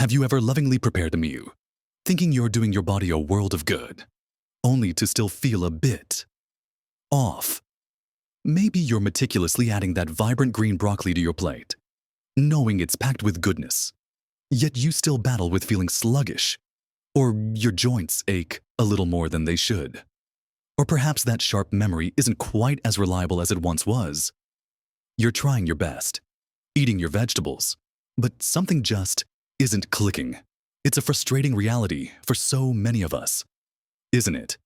Have you ever lovingly prepared a meal, thinking you're doing your body a world of good, only to still feel a bit off? Maybe you're meticulously adding that vibrant green broccoli to your plate, knowing it's packed with goodness, yet you still battle with feeling sluggish, or your joints ache a little more than they should. Or perhaps that sharp memory isn't quite as reliable as it once was. You're trying your best, eating your vegetables, but something just isn't clicking. It's a frustrating reality for so many of us, isn't it?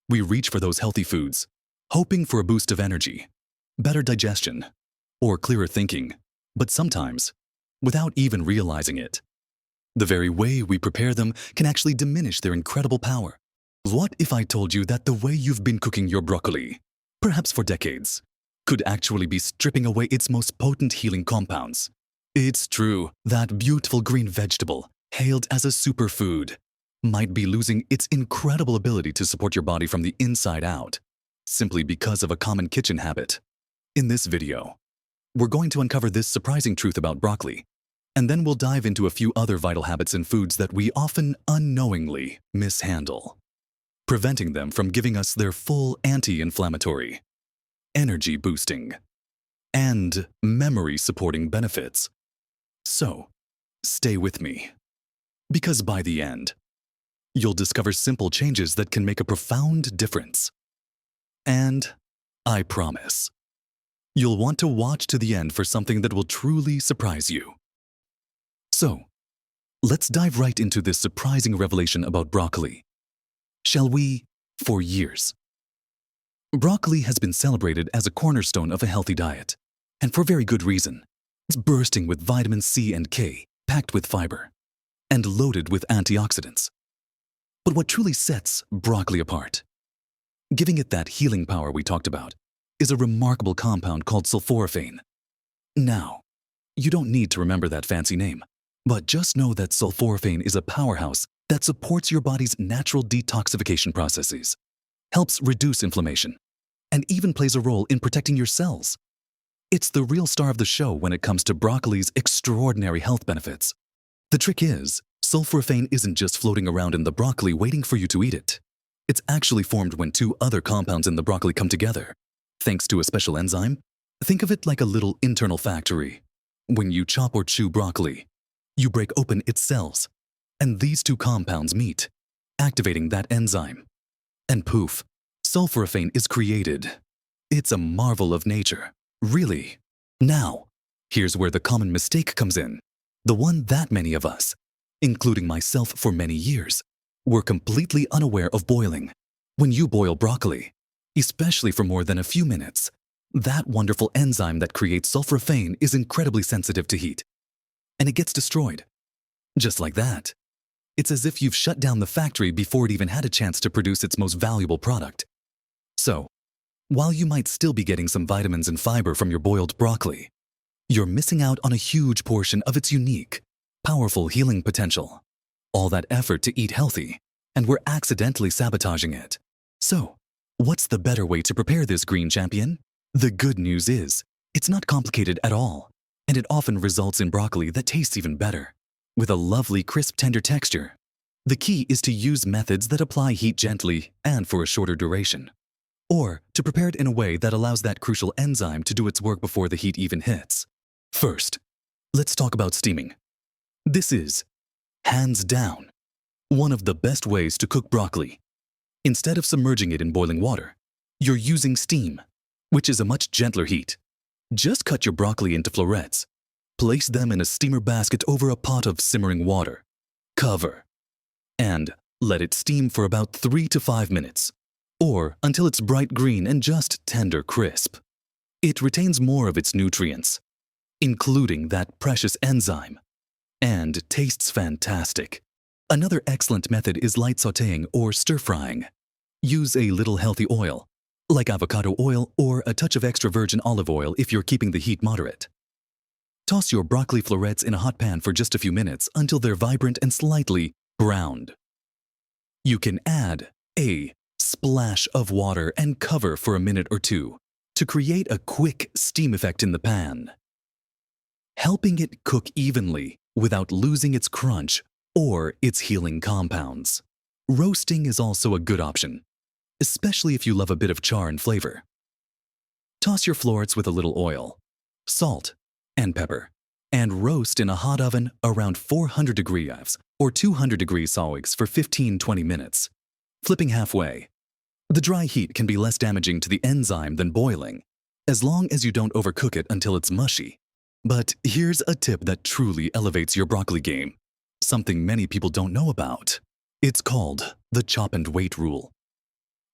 We reach for those healthy foods, hoping for a boost of energy, better digestion, or clearer thinking, but sometimes without even realizing it. The very way we prepare them can actually diminish their incredible power. What if I told you that the way you've been cooking your broccoli, perhaps for decades, could actually be stripping away its most potent healing compounds? It's true, that beautiful green vegetable, hailed as a superfood, might be losing its incredible ability to support your body from the inside out, simply because of a common kitchen habit. In this video, we're going to uncover this surprising truth about broccoli, and then we'll dive into a few other vital habits in foods that we often unknowingly mishandle, preventing them from giving us their full anti-inflammatory, energy-boosting, and memory-supporting benefits. So, stay with me, because by the end, you'll discover simple changes that can make a profound difference. And I promise, you'll want to watch to the end for something that will truly surprise you. So, let's dive right into this surprising revelation about broccoli. Shall we? For years, broccoli has been celebrated as a cornerstone of a healthy diet, and for very good reason. It's bursting with vitamin C and K, packed with fiber, and loaded with antioxidants. But what truly sets broccoli apart, giving it that healing power we talked about, is a remarkable compound called sulforaphane. Now, you don't need to remember that fancy name, but just know that sulforaphane is a powerhouse that supports your body's natural detoxification processes, helps reduce inflammation, and even plays a role in protecting your cells. It's the real star of the show when it comes to broccoli's extraordinary health benefits. The trick is, sulforaphane isn't just floating around in the broccoli waiting for you to eat it. It's actually formed when two other compounds in the broccoli come together. Thanks to a special enzyme, think of it like a little internal factory. When you chop or chew broccoli, you break open its cells, and these two compounds meet, activating that enzyme. And poof, sulforaphane is created. It's a marvel of nature, really. Now, here's where the common mistake comes in. The one that many of us, including myself for many years, were completely unaware of boiling. When you boil broccoli, especially for more than a few minutes, that wonderful enzyme that creates sulforaphane is incredibly sensitive to heat, and it gets destroyed. Just like that. It's as if you've shut down the factory before it even had a chance to produce its most valuable product. So, while you might still be getting some vitamins and fiber from your boiled broccoli, you're missing out on a huge portion of its unique, powerful healing potential. All that effort to eat healthy, and we're accidentally sabotaging it. So, what's the better way to prepare this green champion? The good news is, it's not complicated at all, and it often results in broccoli that tastes even better, with a lovely crisp tender texture. The key is to use methods that apply heat gently and for a shorter duration, or to prepare it in a way that allows that crucial enzyme to do its work before the heat even hits. First, let's talk about steaming. This is, hands down, one of the best ways to cook broccoli. Instead of submerging it in boiling water, you're using steam, which is a much gentler heat. Just cut your broccoli into florets, place them in a steamer basket over a pot of simmering water, cover, and let it steam for about 3 to 5 minutes, or until it's bright green and just tender crisp. It retains more of its nutrients, including that precious enzyme, and tastes fantastic. Another excellent method is light sautéing or stir-frying. Use a little healthy oil, like avocado oil or a touch of extra virgin olive oil if you're keeping the heat moderate. Toss your broccoli florets in a hot pan for just a few minutes until they're vibrant and slightly browned. You can add a splash of water and cover for a minute or two to create a quick steam effect in the pan. Helping it cook evenly without losing its crunch or its healing compounds. Roasting is also a good option, especially if you love a bit of char and flavor. Toss your florets with a little oil, salt, and pepper, and roast in a hot oven around 400 degrees or 200 degrees Celsius for 15-20 minutes, flipping halfway. The dry heat can be less damaging to the enzyme than boiling, as long as you don't overcook it until it's mushy. But here's a tip that truly elevates your broccoli game, something many people don't know about. It's called the chop and wait rule.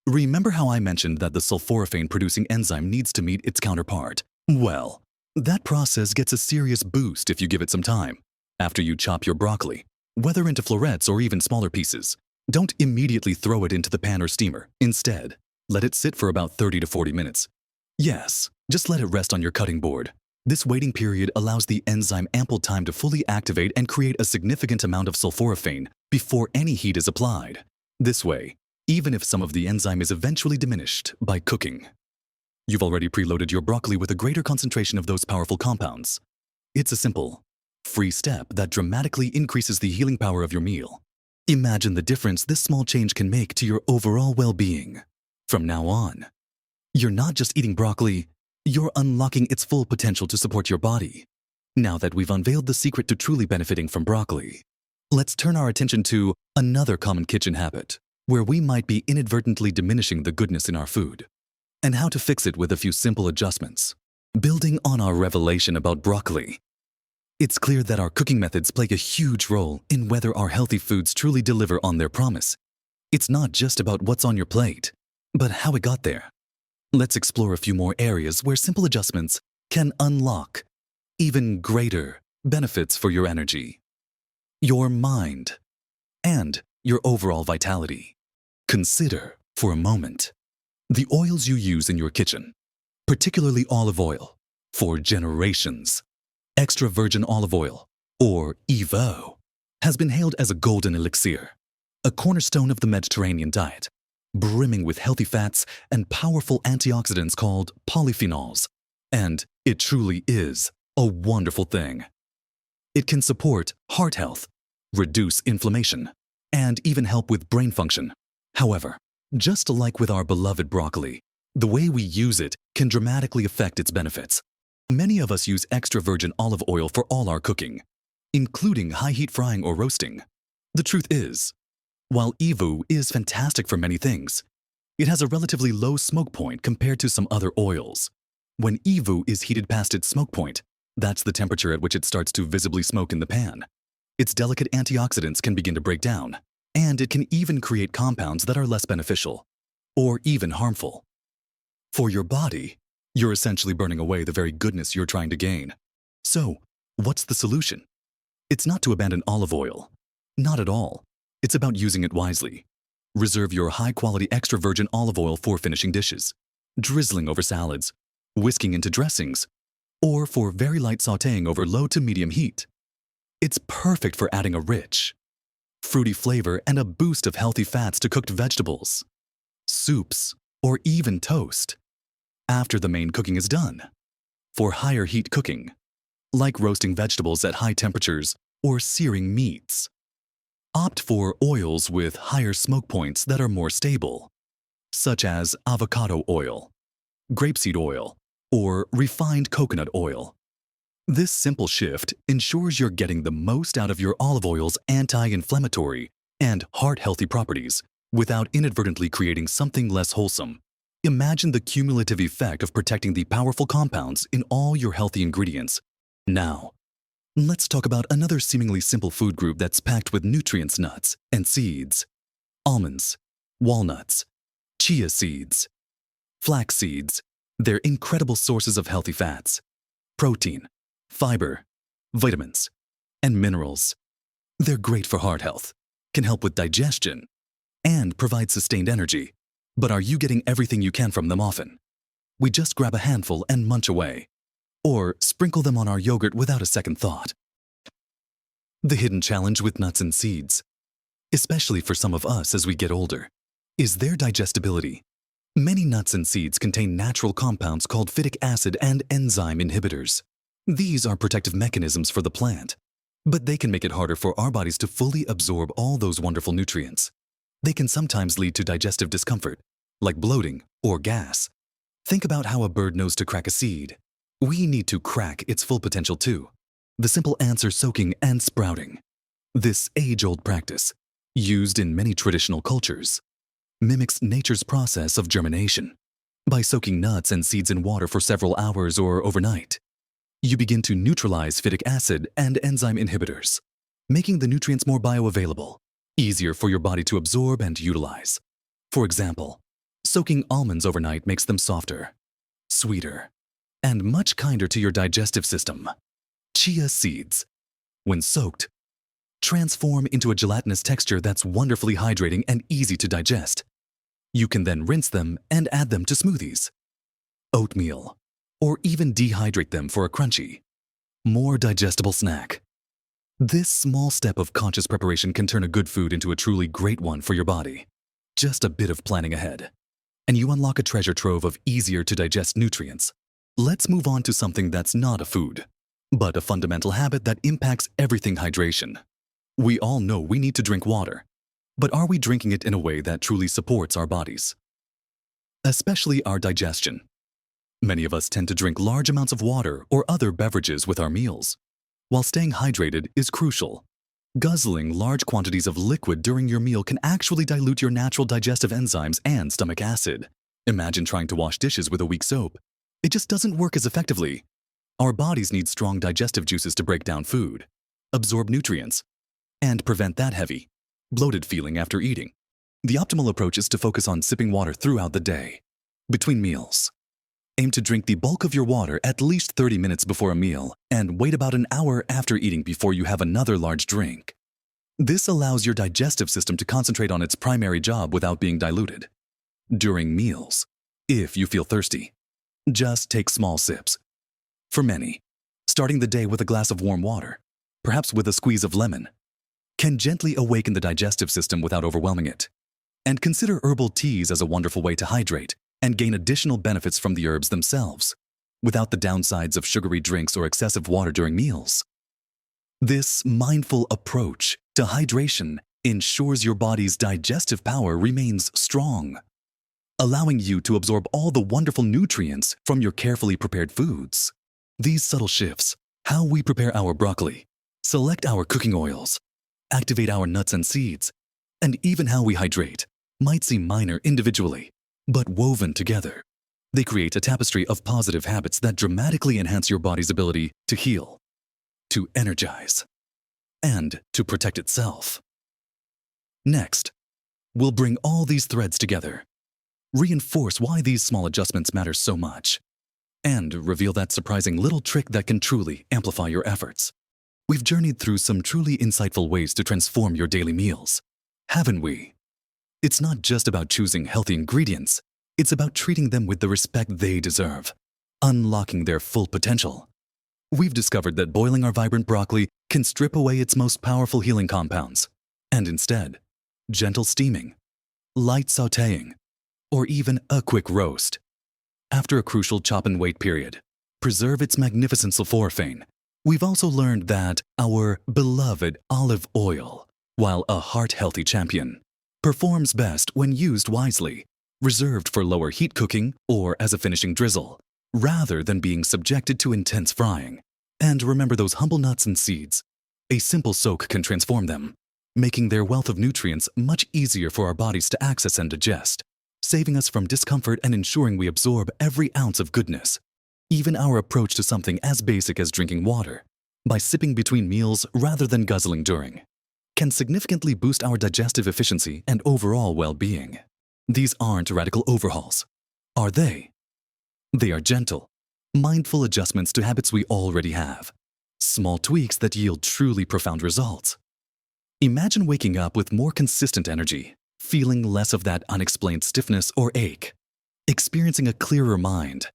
Remember how I mentioned that the sulforaphane-producing enzyme needs to meet its counterpart? Well, that process gets a serious boost if you give it some time. After you chop your broccoli, whether into florets or even smaller pieces, don't immediately throw it into the pan or steamer. Instead, let it sit for about 30 to 40 minutes. Yes, just let it rest on your cutting board. This waiting period allows the enzyme ample time to fully activate and create a significant amount of sulforaphane before any heat is applied. This way, even if some of the enzyme is eventually diminished by cooking, you've already preloaded your broccoli with a greater concentration of those powerful compounds. It's a simple, free step that dramatically increases the healing power of your meal. Imagine the difference this small change can make to your overall well-being. From now on, you're not just eating broccoli, you're unlocking its full potential to support your body. Now that we've unveiled the secret to truly benefiting from broccoli, let's turn our attention to another common kitchen habit, where we might be inadvertently diminishing the goodness in our food, and how to fix it with a few simple adjustments. Building on our revelation about broccoli, it's clear that our cooking methods play a huge role in whether our healthy foods truly deliver on their promise. It's not just about what's on your plate, but how it got there. Let's explore a few more areas where simple adjustments can unlock even greater benefits for your energy, your mind, and your overall vitality. Consider, for a moment, the oils you use in your kitchen, particularly olive oil, for generations. Extra virgin olive oil, or EVO, has been hailed as a golden elixir, a cornerstone of the Mediterranean diet, brimming with healthy fats and powerful antioxidants called polyphenols. And it truly is a wonderful thing. It can support heart health, reduce inflammation, and even help with brain function. However, just like with our beloved broccoli, the way we use it can dramatically affect its benefits. Many of us use extra virgin olive oil for all our cooking, including high-heat frying or roasting. The truth is, while EVO is fantastic for many things, it has a relatively low smoke point compared to some other oils. When EVO is heated past its smoke point, that's the temperature at which it starts to visibly smoke in the pan. Its delicate antioxidants can begin to break down, and it can even create compounds that are less beneficial, or even harmful. For your body, you're essentially burning away the very goodness you're trying to gain. So, what's the solution? It's not to abandon olive oil. Not at all. It's about using it wisely. Reserve your high-quality extra virgin olive oil for finishing dishes, drizzling over salads, whisking into dressings, or for very light sautéing over low to medium heat. It's perfect for adding a rich, fruity flavor and a boost of healthy fats to cooked vegetables, soups, or even toast after the main cooking is done. For higher heat cooking, like roasting vegetables at high temperatures or searing meats, opt for oils with higher smoke points that are more stable, such as avocado oil, grapeseed oil, or refined coconut oil. This simple shift ensures you're getting the most out of your olive oil's anti-inflammatory and heart-healthy properties without inadvertently creating something less wholesome. Imagine the cumulative effect of protecting the powerful compounds in all your healthy ingredients. Now, let's talk about another seemingly simple food group that's packed with nutrients: nuts and seeds. Almonds, walnuts, chia seeds, flax seeds. They're incredible sources of healthy fats, protein, fiber, vitamins, and minerals. They're great for heart health, can help with digestion, and provide sustained energy. But are you getting everything you can from them often? We just grab a handful and munch away, or sprinkle them on our yogurt without a second thought. The hidden challenge with nuts and seeds, especially for some of us as we get older, is their digestibility. Many nuts and seeds contain natural compounds called phytic acid and enzyme inhibitors. These are protective mechanisms for the plant, But they can make it harder for our bodies to fully absorb all those wonderful nutrients. They can sometimes lead to digestive discomfort, like bloating or gas. Think about how a bird knows to crack a seed. We need to crack its full potential too. The simple answer: soaking and sprouting. This age-old practice, used in many traditional cultures, mimics nature's process of germination. By soaking nuts and seeds in water for several hours or overnight, you begin to neutralize phytic acid and enzyme inhibitors, making the nutrients more bioavailable, easier for your body to absorb and utilize. For example, soaking almonds overnight makes them softer, sweeter, and much kinder to your digestive system. Chia seeds, when soaked, transform into a gelatinous texture that's wonderfully hydrating and easy to digest. You can then rinse them and add them to smoothies, oatmeal, or even dehydrate them for a crunchy, more digestible snack. This small step of conscious preparation can turn a good food into a truly great one for your body. Just a bit of planning ahead, and you unlock a treasure trove of easier to digest nutrients. Let's move on to something that's not a food, but a fundamental habit that impacts everything: hydration. We all know we need to drink water, but are we drinking it in a way that truly supports our bodies? Especially our digestion. Many of us tend to drink large amounts of water or other beverages with our meals. While staying hydrated is crucial, guzzling large quantities of liquid during your meal can actually dilute your natural digestive enzymes and stomach acid. Imagine trying to wash dishes with a weak soap. It just doesn't work as effectively. Our bodies need strong digestive juices to break down food, absorb nutrients, and prevent that heavy, bloated feeling after eating. The optimal approach is to focus on sipping water throughout the day. Between meals, aim to drink the bulk of your water at least 30 minutes before a meal and wait about an hour after eating before you have another large drink. This allows your digestive system to concentrate on its primary job without being diluted. During meals, if you feel thirsty, just take small sips. For many, starting the day with a glass of warm water, perhaps with a squeeze of lemon, can gently awaken the digestive system without overwhelming it. And consider herbal teas as a wonderful way to hydrate and gain additional benefits from the herbs themselves, without the downsides of sugary drinks or excessive water during meals. This mindful approach to hydration ensures your body's digestive power remains strong, allowing you to absorb all the wonderful nutrients from your carefully prepared foods. These subtle shifts, how we prepare our broccoli, select our cooking oils, activate our nuts and seeds, and even how we hydrate, might seem minor individually, but woven together, they create a tapestry of positive habits that dramatically enhance your body's ability to heal, to energize, and to protect itself. Next, we'll bring all these threads together, reinforce why these small adjustments matter so much, and reveal that surprising little trick that can truly amplify your efforts. We've journeyed through some truly insightful ways to transform your daily meals, haven't we? It's not just about choosing healthy ingredients, it's about treating them with the respect they deserve, unlocking their full potential. We've discovered that boiling our vibrant broccoli can strip away its most powerful healing compounds, and instead, gentle steaming, light sautéing, or even a quick roast, after a crucial chop and wait period, preserve its magnificent sulforaphane. We've also learned that our beloved olive oil, while a heart-healthy champion, performs best when used wisely, reserved for lower heat cooking or as a finishing drizzle, rather than being subjected to intense frying. And remember those humble nuts and seeds. A simple soak can transform them, making their wealth of nutrients much easier for our bodies to access and digest, saving us from discomfort and ensuring we absorb every ounce of goodness. Even our approach to something as basic as drinking water, by sipping between meals rather than guzzling during, can significantly boost our digestive efficiency and overall well-being. These aren't radical overhauls, are they? They are gentle, mindful adjustments to habits we already have, small tweaks that yield truly profound results. Imagine waking up with more consistent energy, feeling less of that unexplained stiffness or ache, experiencing a clearer mind,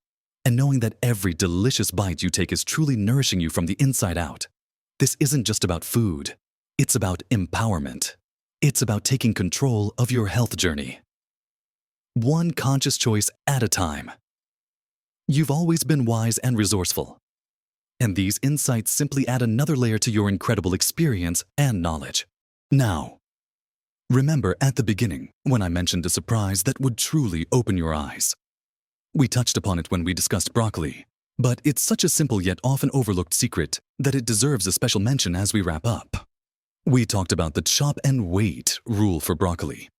and knowing that every delicious bite you take is truly nourishing you from the inside out. This isn't just about food. It's about empowerment. It's about taking control of your health journey, one conscious choice at a time. You've always been wise and resourceful. And these insights simply add another layer to your incredible experience and knowledge. Now, remember at the beginning when I mentioned a surprise that would truly open your eyes. We touched upon it when we discussed broccoli, but it's such a simple yet often overlooked secret that it deserves a special mention as we wrap up. We talked about the chop and wait rule for broccoli,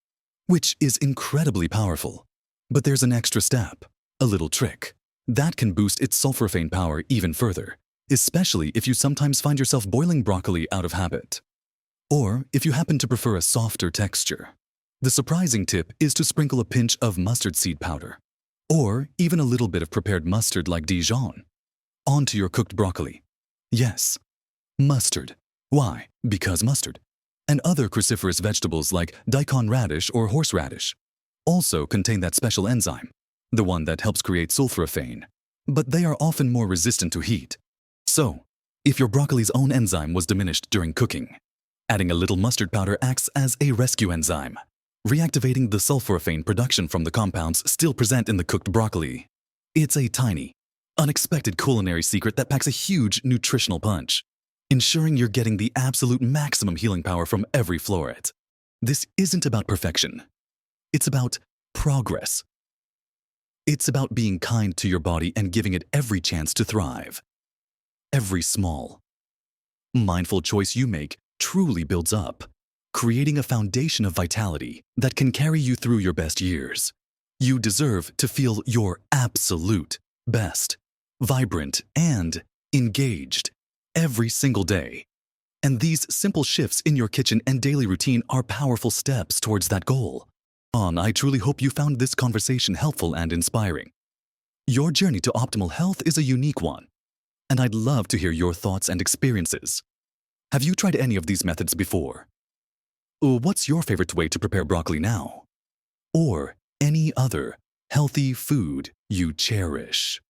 which is incredibly powerful. But there's an extra step, a little trick, that can boost its sulforaphane power even further, especially if you sometimes find yourself boiling broccoli out of habit. Or if you happen to prefer a softer texture. The surprising tip is to sprinkle a pinch of mustard seed powder, or even a little bit of prepared mustard like Dijon, onto your cooked broccoli. Yes, mustard. Why? Because mustard and other cruciferous vegetables like daikon radish or horseradish also contain that special enzyme, the one that helps create sulforaphane, but they are often more resistant to heat. So, if your broccoli's own enzyme was diminished during cooking, adding a little mustard powder acts as a rescue enzyme, reactivating the sulforaphane production from the compounds still present in the cooked broccoli. It's a tiny, unexpected culinary secret that packs a huge nutritional punch, ensuring you're getting the absolute maximum healing power from every floret. This isn't about perfection. It's about progress. It's about being kind to your body and giving it every chance to thrive. Every small, mindful choice you make truly builds up, creating a foundation of vitality that can carry you through your best years. You deserve to feel your absolute best, vibrant and engaged every single day. And these simple shifts in your kitchen and daily routine are powerful steps towards that goal. I truly hope you found this conversation helpful and inspiring. Your journey to optimal health is a unique one, and I'd love to hear your thoughts and experiences. Have you tried any of these methods before? What's your favorite way to prepare broccoli now? Or any other healthy food you cherish?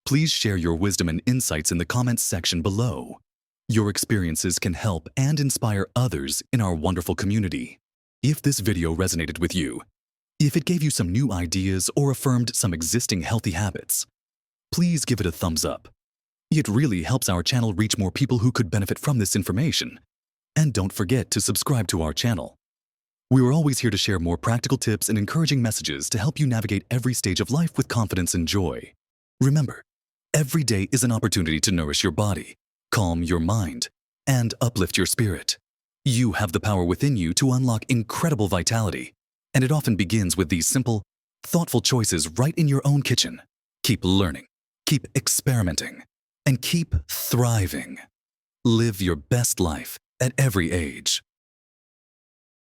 Please share your wisdom and insights in the comments section below. Your experiences can help and inspire others in our wonderful community. If this video resonated with you, if it gave you some new ideas or affirmed some existing healthy habits, please give it a thumbs up. It really helps our channel reach more people who could benefit from this information. And don't forget to subscribe to our channel. We are always here to share more practical tips and encouraging messages to help you navigate every stage of life with confidence and joy. Remember, every day is an opportunity to nourish your body, calm your mind, and uplift your spirit. You have the power within you to unlock incredible vitality, and it often begins with these simple, thoughtful choices right in your own kitchen. Keep learning, keep experimenting, and keep thriving. Live your best life at every age.